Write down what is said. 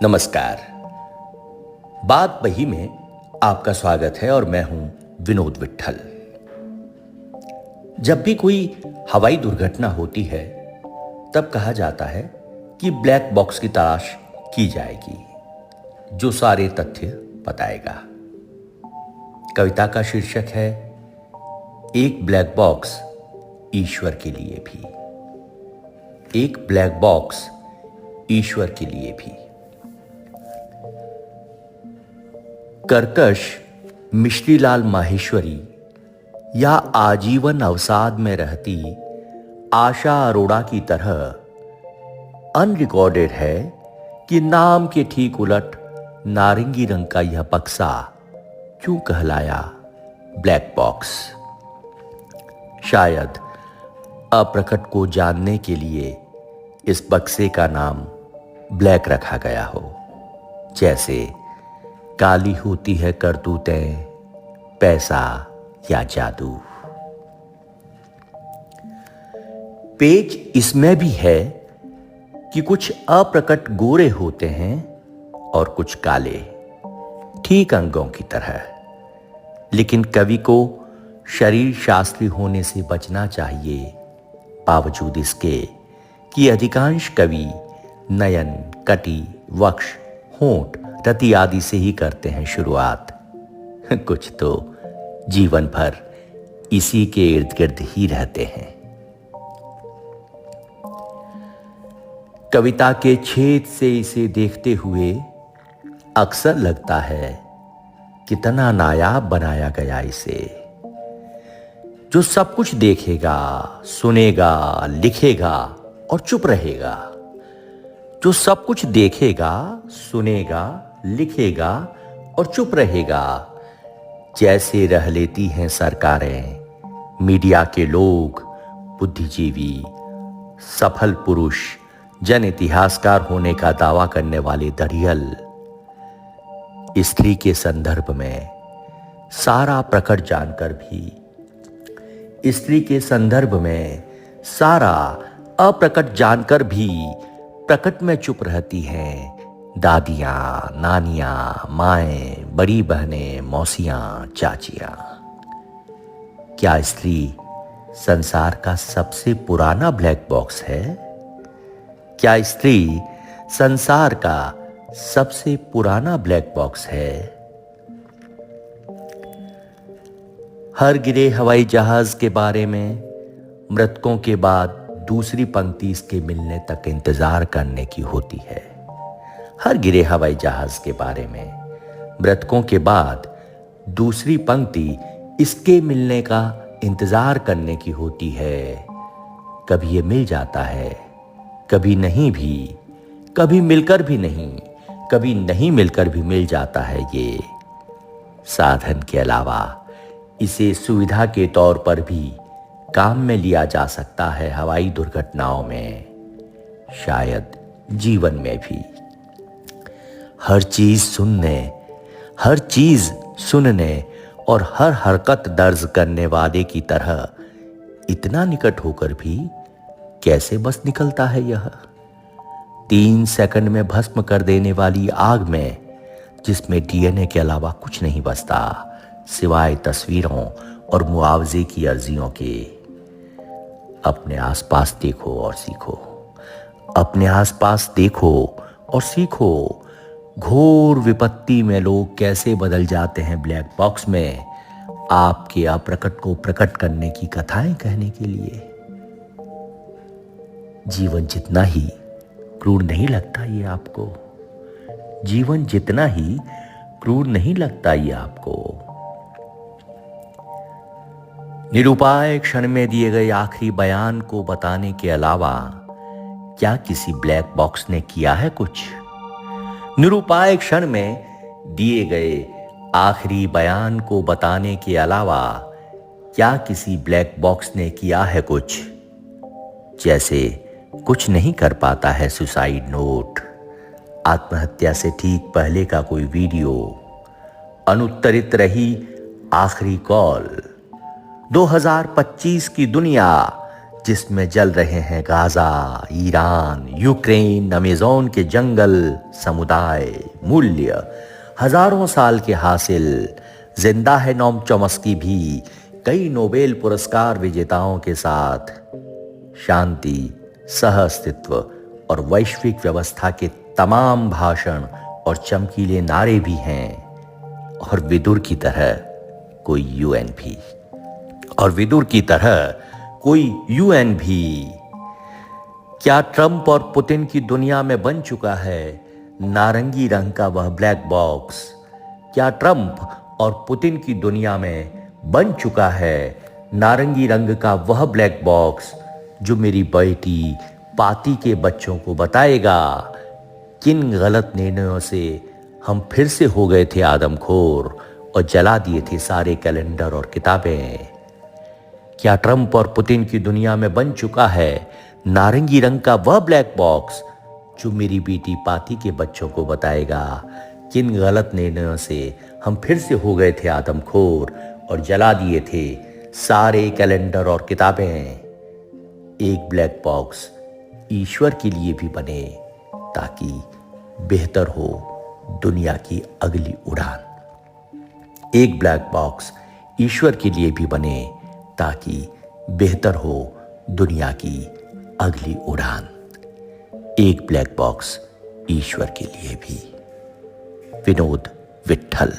नमस्कार। बात बही में आपका स्वागत है और मैं हूं विनोद विट्ठल। जब भी कोई हवाई दुर्घटना होती है तब कहा जाता है कि ब्लैक बॉक्स की तलाश की जाएगी जो सारे तथ्य बताएगा। कविता का शीर्षक है एक ब्लैक बॉक्स ईश्वर के लिए भी। एक ब्लैक बॉक्स ईश्वर के लिए भी। कर्कश मिश्रीलाल माहेश्वरी या आजीवन अवसाद में रहती आशा अरोड़ा की तरह अनरिकॉर्डेड है कि नाम के ठीक उलट नारंगी रंग का यह बक्सा क्यों कहलाया ब्लैक बॉक्स। शायद अप्रकट को जानने के लिए इस बक्से का नाम ब्लैक रखा गया हो। जैसे काली होती है करतूतें, पैसा या जादू। पेच इसमें भी है कि कुछ अप्रकट गोरे होते हैं और कुछ काले, ठीक अंगों की तरह। लेकिन कवि को शरीर शास्त्री होने से बचना चाहिए, बावजूद इसके कि अधिकांश कवि नयन, कटी, वक्ष, होंठ, रति आदि से ही करते हैं शुरुआत। कुछ तो जीवन भर इसी के इर्द गिर्द ही रहते हैं। कविता के छेद से इसे देखते हुए अक्सर लगता है कितना नायाब बनाया गया इसे। जो सब कुछ देखेगा, सुनेगा, लिखेगा और चुप रहेगा। जो सब कुछ देखेगा, सुनेगा, लिखेगा और चुप रहेगा। जैसे रह लेती हैं सरकारें, मीडिया के लोग, बुद्धिजीवी, सफल पुरुष, जन इतिहासकार होने का दावा करने वाले दरियल। स्त्री के संदर्भ में सारा प्रकट जानकर भी, स्त्री के संदर्भ में सारा अप्रकट जानकर भी प्रकट में चुप रहती हैं दादियां, नानियां, माएं, बड़ी बहनें, मौसियां, चाचियां। क्या स्त्री संसार का सबसे पुराना ब्लैक बॉक्स है? क्या स्त्री संसार का सबसे पुराना ब्लैक बॉक्स है? हर गिरे हवाई जहाज के बारे में मृतकों के बाद दूसरी पंक्ति इसके मिलने तक इंतजार करने की होती है। हर गिरे हवाई जहाज के बारे में मृतकों के बाद दूसरी पंक्ति इसके मिलने का इंतजार करने की होती है। कभी ये मिल जाता है, कभी नहीं भी, कभी मिलकर भी नहीं, कभी नहीं मिलकर भी मिल जाता है। ये साधन के अलावा इसे सुविधा के तौर पर भी काम में लिया जा सकता है, हवाई दुर्घटनाओं में, शायद जीवन में भी। हर चीज सुनने और हर हरकत दर्ज करने वाले की तरह इतना निकट होकर भी कैसे बस निकलता है यह 3 सेकंड में भस्म कर देने वाली आग में, जिसमें डीएनए के अलावा कुछ नहीं बचता सिवाय तस्वीरों और मुआवजे की अर्जियों के। अपने आसपास देखो और सीखो, अपने आसपास देखो और सीखो। घोर विपत्ति में लोग कैसे बदल जाते हैं ब्लैक बॉक्स में, आपके अप्रकट को प्रकट करने की कथाएं कहने के लिए। जीवन जितना ही क्रूर नहीं लगता ये आपको, जीवन जितना ही क्रूर नहीं लगता ये आपको। निरुपाय क्षण में दिए गए आखिरी बयान को बताने के अलावा क्या किसी ब्लैक बॉक्स ने किया है कुछ? निरुपाय क्षण में दिए गए आखिरी बयान को बताने के अलावा क्या किसी ब्लैक बॉक्स ने किया है कुछ? जैसे कुछ नहीं कर पाता है सुसाइड नोट, आत्महत्या से ठीक पहले का कोई वीडियो, अनुत्तरित रही आखिरी कॉल, 2025 की दुनिया जिसमें जल रहे हैं गाजा, ईरान, यूक्रेन, अमेज़न के जंगल, समुदाय, मूल्य, हजारों साल के हासिल। जिंदा है नोम चॉम्स्की भी कई नोबेल पुरस्कार विजेताओं के साथ। शांति, सह अस्तित्व और वैश्विक व्यवस्था के तमाम भाषण और चमकीले नारे भी हैं। और विदुर की तरह कोई यूएन भी। क्या ट्रंप और पुतिन की दुनिया में बन चुका है नारंगी रंग का वह ब्लैक बॉक्स? क्या ट्रंप और पुतिन की दुनिया में बन चुका है नारंगी रंग का वह ब्लैक बॉक्स जो मेरी बेटी पाती के बच्चों को बताएगा किन गलत निर्णयों से हम फिर से हो गए थे आदमखोर और जला दिए थे सारे कैलेंडर और किताबें? क्या ट्रंप और पुतिन की दुनिया में बन चुका है नारंगी रंग का वह ब्लैक बॉक्स जो मेरी बेटी पाती के बच्चों को बताएगा किन गलत निर्णयों से हम फिर से हो गए थे आदमखोर और जला दिए थे सारे कैलेंडर और किताबें? एक ब्लैक बॉक्स ईश्वर के लिए भी बने ताकि बेहतर हो दुनिया की अगली उड़ान। एक ब्लैक बॉक्स ईश्वर के लिए भी बने ताकि बेहतर हो दुनिया की अगली उड़ान। एक ब्लैक बॉक्स ईश्वर के लिए भी। विनोद विट्ठल।